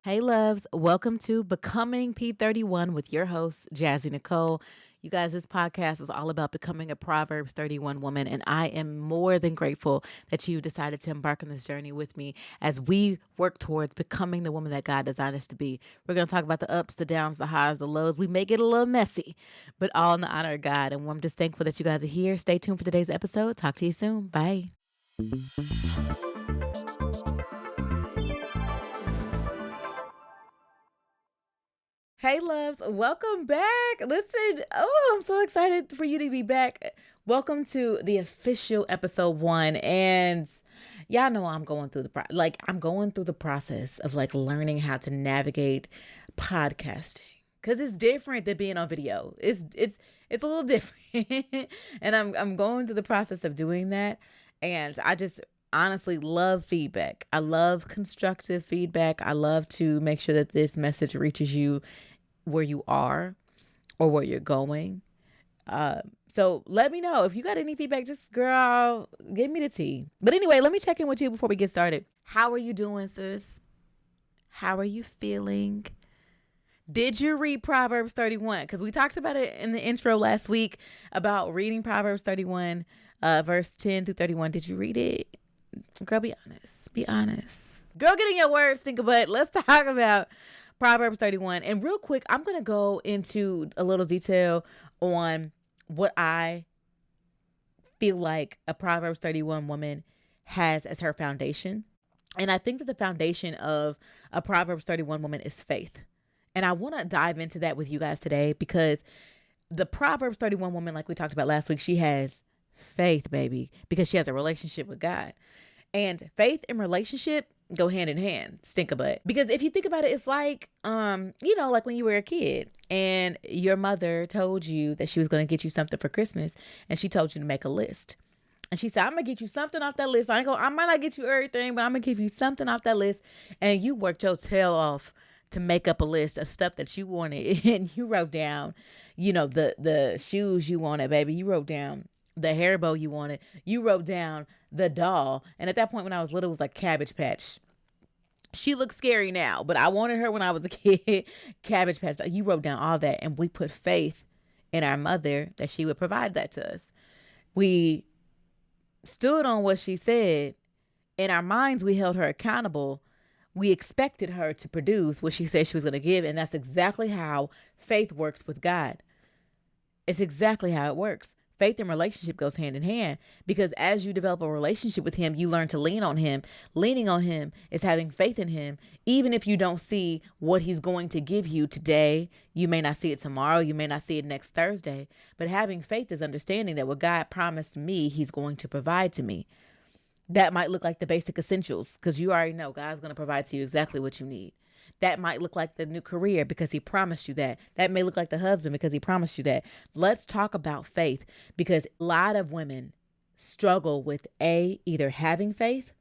Hey, loves. Welcome to Becoming P31 with your host, Jazzy Nicole. You guys, this podcast is all about becoming a Proverbs 31 woman, and I am more than grateful that you decided to embark on this journey with me as we work towards becoming the woman that God designed us to be. We're going to talk about the ups, the downs, the highs, the lows. We may get a little messy, but all in the honor of God. And I'm just thankful that you guys are here. Stay tuned for today's episode. Talk to you soon. Bye. Hey, loves, welcome back. Listen, I'm so excited for you to be back. Welcome to the official episode 1. And y'all know I'm going through I'm going through the process of learning how to navigate podcasting because it's different than being on video. It's a little different, and I'm going through the process of doing that. And I just honestly love feedback. I love constructive feedback. I love to make sure that this message reaches you where you are or where you're going. So let me know if you got any feedback. Just girl, give me the tea. But anyway, let me check in with you before we get started. How are you doing, sis? How are you feeling? Did you read Proverbs 31? Because we talked about it in the intro last week about reading Proverbs 31, verse 10 through 31. Did you read it? Girl, be honest. Be honest. Girl, get in your words, think about it. Let's talk about Proverbs 31. And real quick, I'm going to go into a little detail on what I feel like a Proverbs 31 woman has as her foundation. And I think that the foundation of a Proverbs 31 woman is faith. And I want to dive into that with you guys today because the Proverbs 31 woman, like we talked about last week, she has faith, baby, because she has a relationship with God. And faith and relationship go hand in hand, stink a butt. Because if you think about it, it's like when you were a kid and your mother told you that she was going to get you something for Christmas and she told you to make a list. And she said, I'm going to get you something off that list. I might not get you everything, but I'm going to give you something off that list. And you worked your tail off to make up a list of stuff that you wanted. And you wrote down, the shoes you wanted, baby. You wrote down the hair bow you wanted. You wrote down the doll. And at that point when I was little, it was like Cabbage Patch. She looks scary now, but I wanted her when I was a kid. Cabbage Patch. You wrote down all that. And we put faith in our mother that she would provide that to us. We stood on what she said. In our minds, we held her accountable. We expected her to produce what she said she was going to give. And that's exactly how faith works with God. It's exactly how it works. Faith and relationship goes hand in hand because as you develop a relationship with him, you learn to lean on him. Leaning on him is having faith in him. Even if you don't see what he's going to give you today, you may not see it tomorrow. You may not see it next Thursday. But having faith is understanding that what God promised me, he's going to provide to me. That might look like the basic essentials because you already know God's going to provide to you exactly what you need. That might look like the new career because he promised you that. That may look like the husband because he promised you that. Let's talk about faith because a lot of women struggle with A, either having faith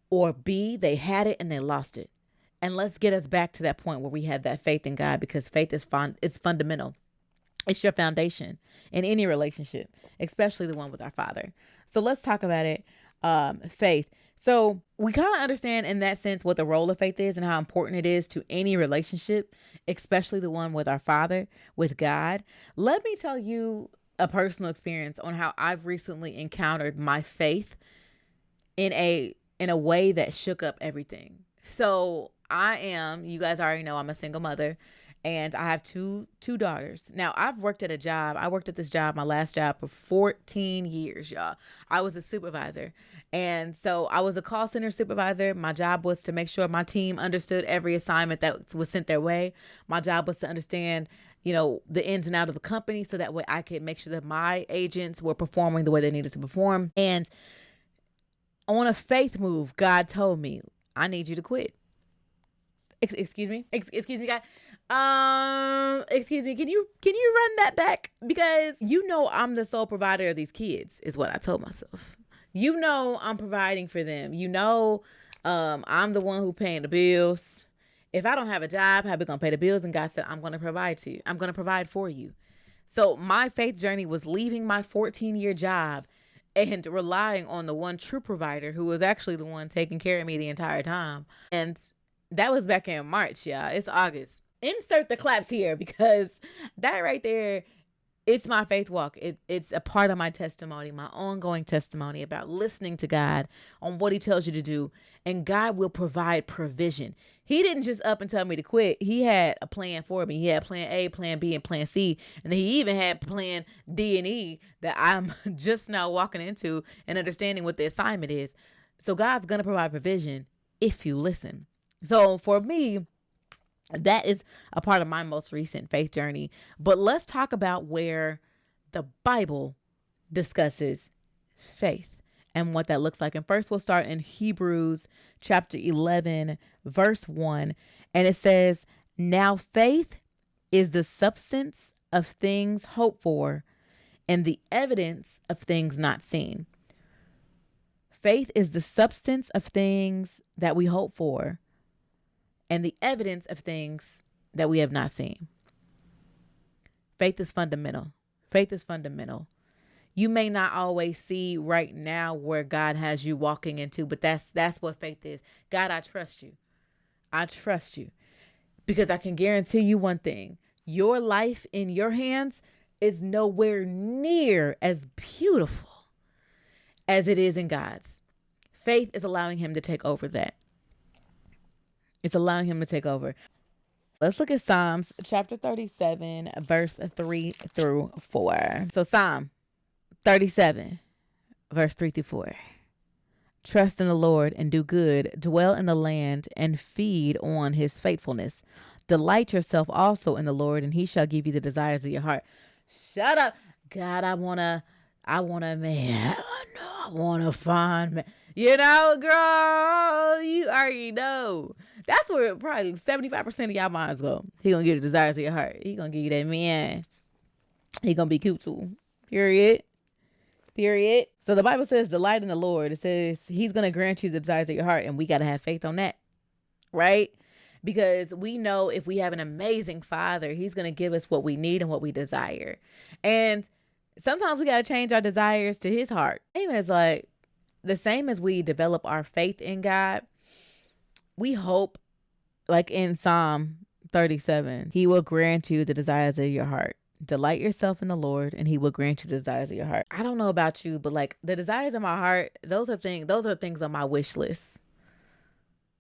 or B, they had it and they lost it. And let's get us back to that point where we have that faith in God because faith is fundamental. It's your foundation in any relationship, especially the one with our Father. So let's talk about it. Faith. So we kind of understand in that sense what the role of faith is and how important it is to any relationship, especially the one with our Father, with God. Let me tell you a personal experience on how I've recently encountered my faith in a way that shook up everything. So you guys already know I'm a single mother. And I have two daughters. Now, I've worked at a job. I worked at this job, my last job, for 14 years, y'all. I was a supervisor. And so I was a call center supervisor. My job was to make sure my team understood every assignment that was sent their way. My job was to understand, the ins and outs of the company so that way I could make sure that my agents were performing the way they needed to perform. And on a faith move, God told me, I need you to quit. Excuse me, God. Excuse me. Can you run that back? Because I'm the sole provider of these kids is what I told myself. I'm providing for them. I'm the one who paying the bills. If I don't have a job, how are we going to pay the bills? And God said, I'm going to provide to you. I'm going to provide for you. So my faith journey was leaving my 14-year job and relying on the one true provider who was actually the one taking care of me the entire time. And That was back in March, y'all. It's August. Insert the claps here because that right there, it's my faith walk. It's a part of my testimony, my ongoing testimony about listening to God on what he tells you to do. And God will provide provision. He didn't just up and tell me to quit. He had a plan for me. He had plan A, plan B, and plan C. And then he even had plan D and E that I'm just now walking into and understanding what the assignment is. So God's going to provide provision if you listen. So for me, that is a part of my most recent faith journey. But let's talk about where the Bible discusses faith and what that looks like. And first we'll start in Hebrews chapter 11, verse 1. And it says, "Now faith is the substance of things hoped for and the evidence of things not seen." Faith is the substance of things that we hope for and the evidence of things that we have not seen. Faith is fundamental. Faith is fundamental. You may not always see right now where God has you walking into, but that's what faith is. God, I trust you. I trust you because I can guarantee you one thing. Your life in your hands is nowhere near as beautiful as it is in God's. Faith is allowing him to take over that. It's allowing him to take over. Let's look at Psalms chapter 37, verse 3 through 4. So Psalm 37, verse 3 through 4. "Trust in the Lord and do good. Dwell in the land and feed on his faithfulness. Delight yourself also in the Lord, and he shall give you the desires of your heart." Shut up. God, I want a man. I want to find man. You know, girl, you already know. That's where probably 75% of y'all minds go. He gonna give you the desires of your heart. He gonna give you that man. He gonna be cute too. Period. So the Bible says, delight in the Lord. It says he's gonna grant you the desires of your heart, and we gotta have faith on that, right? Because we know if we have an amazing Father, he's gonna give us what we need and what we desire. And sometimes we gotta change our desires to his heart. It's like the same as we develop our faith in God. We hope, like in Psalm 37, he will grant you the desires of your heart. Delight yourself in the Lord, and he will grant you the desires of your heart. I don't know about you, but like the desires of my heart, those are things on my wish list.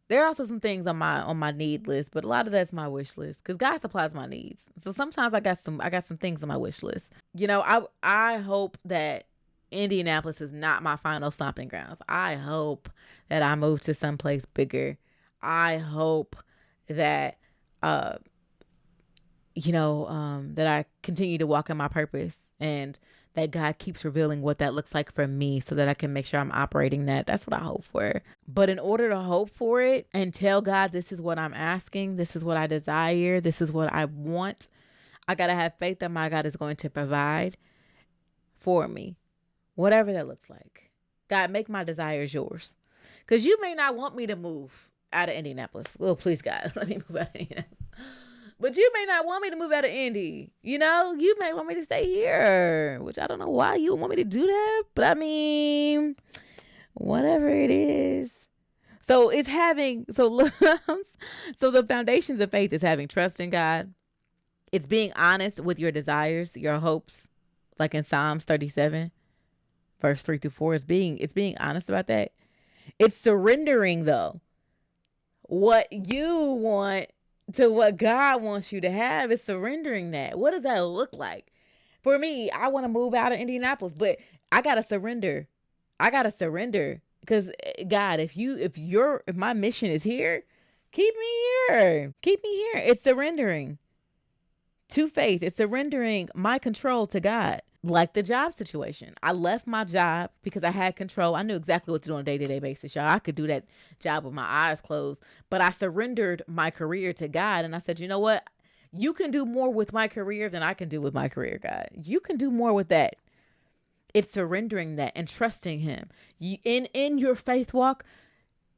There are also some things on my need list, but a lot of that's my wish list because God supplies my needs. So sometimes I got some things on my wish list. You know, I hope that Indianapolis is not my final stomping grounds. I hope that I move to someplace bigger. I hope that, that I continue to walk in my purpose and that God keeps revealing what that looks like for me so that I can make sure I'm operating that. That's what I hope for. But in order to hope for it and tell God, this is what I'm asking, this is what I desire, this is what I want, I got to have faith that my God is going to provide for me, whatever that looks like. God, make my desires yours. Because you may not want me to move out of Indianapolis. Well, please, God, let me move out of Indianapolis. But you may not want me to move out of Indy. You know, you may want me to stay here, which I don't know why you would want me to do that. But I mean, whatever it is. So it's so the foundations of faith is having trust in God. It's being honest with your desires, your hopes, like in Psalms 37, verse 3 through 4. It's being honest about that. It's surrendering, though, what you want to what God wants you to have. Is surrendering that. What does that look like? For me, I want to move out of Indianapolis, but I got to surrender. Because God, if my mission is here, keep me here. It's surrendering to faith. It's surrendering my control to God. Like the job situation. I left my job because I had control. I knew exactly what to do on a day-to-day basis, y'all. I could do that job with my eyes closed. But I surrendered my career to God. And I said, you know what? You can do more with my career than I can do with my career, God. You can do more with that. It's surrendering that and trusting him. In your faith walk,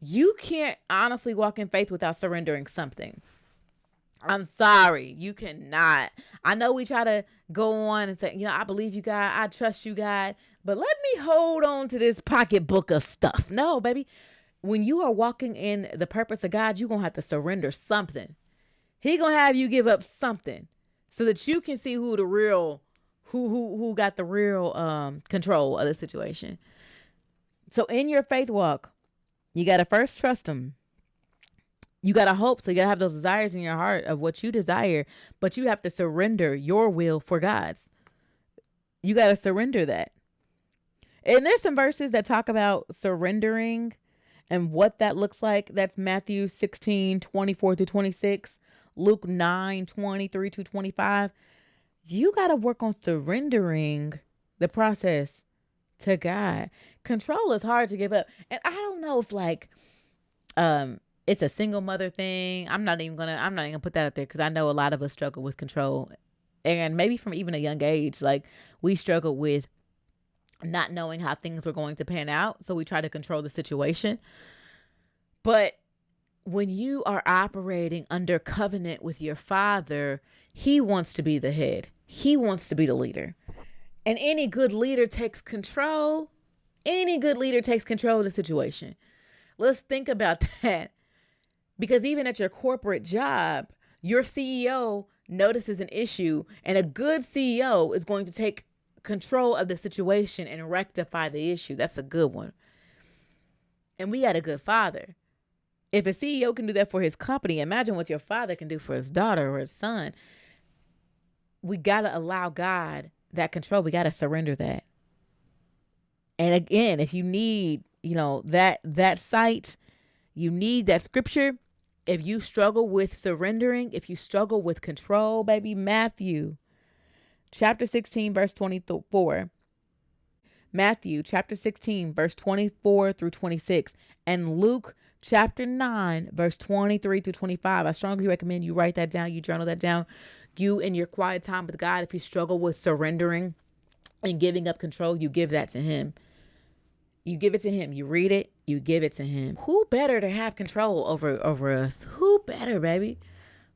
you can't honestly walk in faith without surrendering something. I'm sorry, you cannot. I know we try to go on and say, I believe you, God. I trust you, God. But let me hold on to this pocketbook of stuff. No, baby. when you are walking in the purpose of God, you're going to have to surrender something. He going to have you give up something so that you can see who got the real control of the situation. So in your faith walk, you got to first trust him. You got to hope. So you got to have those desires in your heart of what you desire, but you have to surrender your will for God's. You got to surrender that. And there's some verses that talk about surrendering and what that looks like. That's Matthew 16:24-26, Luke 9:23-25. You got to work on surrendering the process to God. Control is hard to give up. And I don't know if it's a single mother thing. I'm not even gonna put that out there because I know a lot of us struggle with control. And maybe from even a young age, like we struggle with not knowing how things were going to pan out. So we try to control the situation. But when you are operating under covenant with your Father, he wants to be the head. He wants to be the leader. And any good leader takes control. Any good leader takes control of the situation. Let's think about that. Because even at your corporate job, your CEO notices an issue, and a good CEO is going to take control of the situation and rectify the issue. That's a good one. And we got a good father. If a CEO can do that for his company, imagine what your father can do for his daughter or his son. We got to allow God that control. We got to surrender that. And again, if you need, that sight, you need that scripture. If you struggle with surrendering, if you struggle with control, baby, Matthew chapter 16, verse 24. Matthew chapter 16, verse 24-26. And Luke chapter 9, verse 23-25. I strongly recommend you write that down. You journal that down. You in your quiet time with God, if you struggle with surrendering and giving up control, you give that to him. You give it to him. You read it. You give it to him. Who better to have control over us? Who better, baby?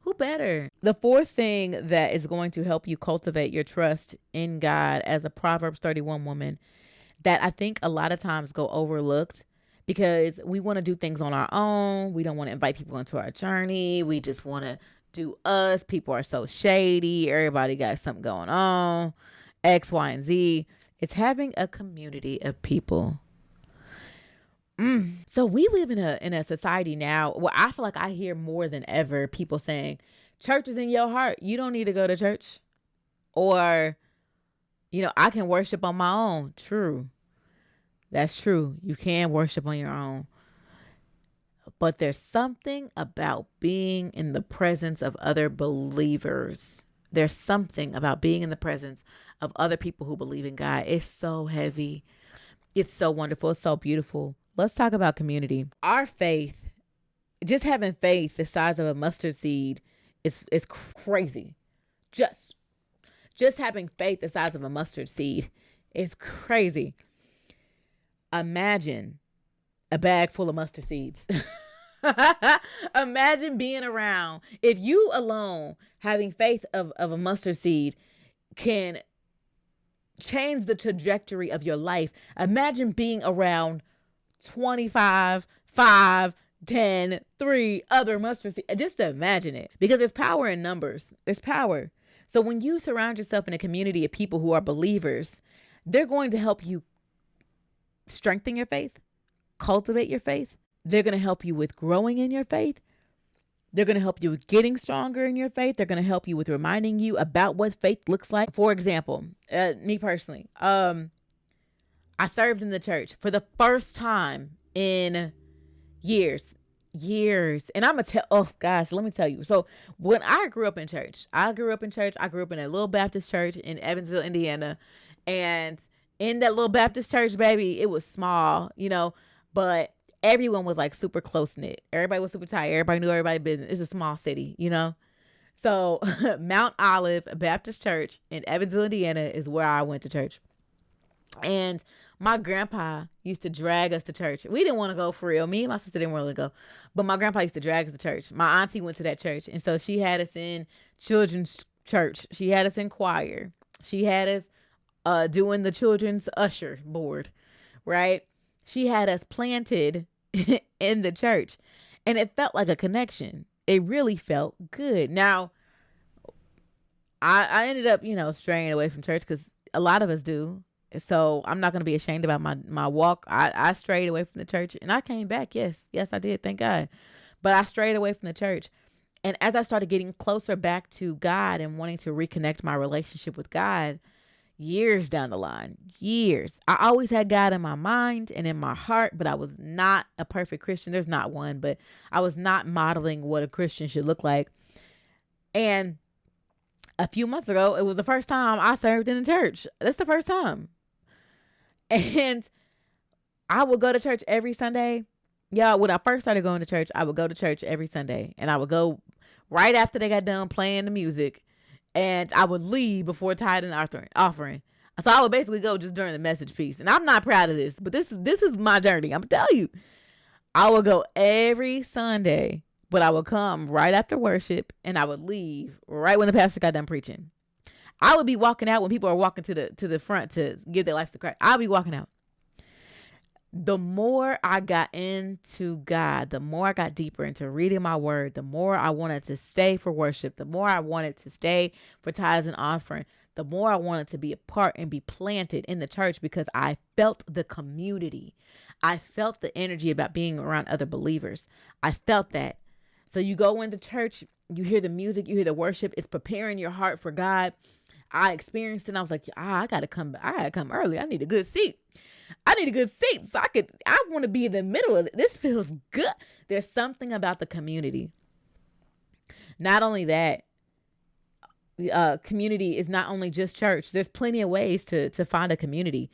Who better? The fourth thing that is going to help you cultivate your trust in God as a Proverbs 31 woman that I think a lot of times go overlooked because we want to do things on our own. We don't want to invite people into our journey. We just want to do us. People are so shady. Everybody got something going on. X, Y, and Z. It's having a community of people. So we live in a society now where I feel like I hear more than ever people saying, church is in your heart. You don't need to go to church. Or, I can worship on my own. True. That's true. You can worship on your own. But there's something about being in the presence of other believers. There's something about being in the presence of other people who believe in God. It's so heavy. It's so wonderful. It's so beautiful. Let's talk about community. Our faith, just having faith the size of a mustard seed is crazy. Just having faith the size of a mustard seed is crazy. Imagine a bag full of mustard seeds. Imagine being around. If you alone having faith of a mustard seed can change the trajectory of your life. Imagine being around 25, 5, 10, 3 other mustard seeds. Just imagine it, because there's power in numbers. There's power. So when you surround yourself in a community of people who are believers, they're going to help you strengthen your faith, cultivate your faith. They're going to help you with growing in your faith. They're going to help you with getting stronger in your faith. They're going to help you with reminding you about what faith looks like. For example, me personally, I served in the church for the first time in years. And I'm going to let me tell you. So when I grew up in church, I grew up in a little Baptist church in Evansville, Indiana. And in that little Baptist church, baby, it was small, but everyone was like super close knit. Everybody was super tight. Everybody knew everybody's business. It's a small city, So Mount Olive Baptist Church in Evansville, Indiana is where I went to church. And my grandpa used to drag us to church. We didn't want to go for real. Me and my sister didn't want to go. But my grandpa used to drag us to church. My auntie went to that church. And so she had us in children's church. She had us in choir. She had us doing the children's usher board, right? She had us planted in the church. And it felt like a connection. It really felt good. Now, I ended up, straying away from church because a lot of us do. So I'm not going to be ashamed about my walk. I strayed away from the church and I came back. Yes. Yes, I did. Thank God. But I strayed away from the church. And as I started getting closer back to God and wanting to reconnect my relationship with God, years down the line, years, I always had God in my mind and in my heart, but I was not a perfect Christian. There's not one, but I was not modeling what a Christian should look like. And a few months ago, it was the first time I served in a church. That's the first time. And I would go to church every Sunday. Yeah, when I first started going to church, I would go to church every Sunday. And I would go right after they got done playing the music. And I would leave before tithing and offering. So I would basically go just during the message piece. And I'm not proud of this, but this is my journey. I'm telling you. I would go every Sunday, but I would come right after worship and I would leave right when the pastor got done preaching. I would be walking out when people are walking to the front to give their lives to Christ. I'll be walking out. The more I got into God, the more I got deeper into reading my word, the more I wanted to stay for worship, the more I wanted to stay for tithes and offering, the more I wanted to be a part and be planted in the church because I felt the community. I felt the energy about being around other believers. I felt that. So you go into church, you hear the music, you hear the worship, it's preparing your heart for God. I experienced it and I was like, I gotta come early. I need a good seat. So I want to be in the middle of it. This feels good. There's something about the community. Not only that, community is not only just church. There's plenty of ways to find a community.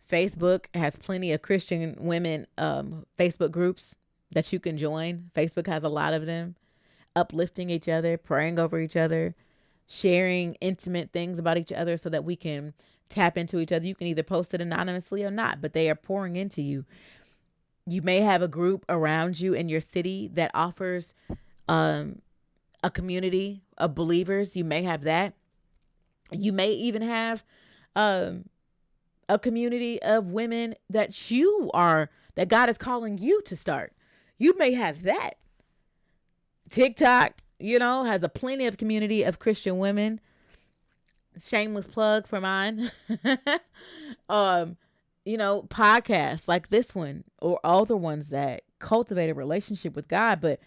Facebook has plenty of Christian women Facebook groups that you can join. Facebook has a lot of them, uplifting each other, praying over each other, sharing intimate things about each other so that we can tap into each other. You can either post it anonymously or not, but they are pouring into you. You may have a group around you in your city that offers a community of believers. You may have that. You may even have a community of women that God is calling you to start. You may have that. TikTok, has a plenty of community of Christian women. Shameless plug for mine. Podcasts like this one or other ones that cultivate a relationship with God, but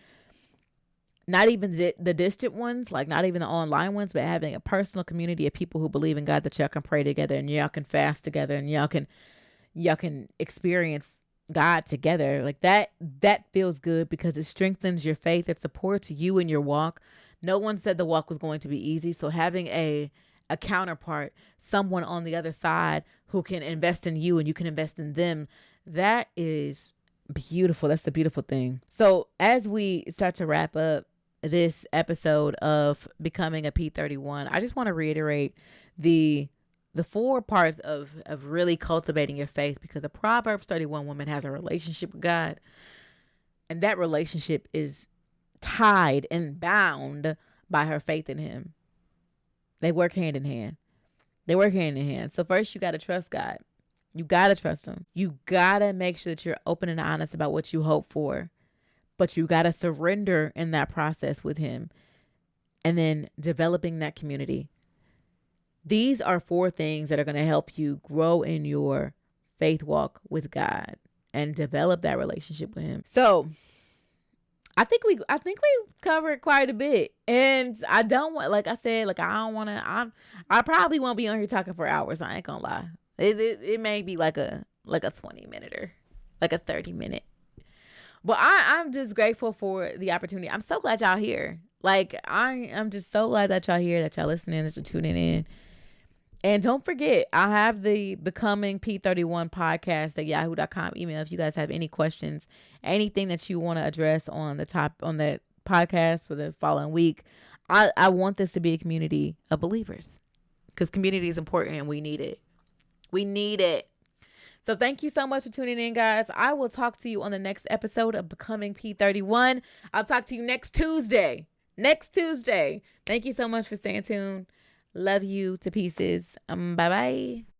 not even the distant ones, like not even the online ones, but having a personal community of people who believe in God that y'all can pray together and y'all can fast together and y'all can experience God together. Like that feels good because it strengthens your faith. It supports you in your walk. No one said the walk was going to be easy. So having a counterpart, someone on the other side who can invest in you and you can invest in them, that is beautiful. That's the beautiful thing. So as we start to wrap up this episode of Becoming a P31, I just want to reiterate the 4 parts of really cultivating your faith, because a Proverbs 31 woman has a relationship with God, and that relationship is tied and bound by her faith in him. They work hand in hand. So first you got to trust God. You got to trust him. You got to make sure that you're open and honest about what you hope for, but you got to surrender in that process with him, and then developing that community. These are 4 things that are going to help you grow in your faith walk with God and develop that relationship with him. So I think we covered quite a bit, and I don't want, like I said, like I don't want to. I probably won't be on here talking for hours. I ain't gonna lie. It may be like a 20-minute or like a 30-minute. But I'm just grateful for the opportunity. I'm so glad y'all here. Like I'm just so glad that y'all here, that y'all listening, that you're tuning in. And don't forget, I have the Becoming P31 podcast at yahoo.com email. If you guys have any questions, anything that you want to address on that podcast for the following week, I want this to be a community of believers, because community is important and we need it. We need it. So thank you so much for tuning in, guys. I will talk to you on the next episode of Becoming P31. I'll talk to you next Tuesday. Thank you so much for staying tuned. Love you to pieces. Bye-bye.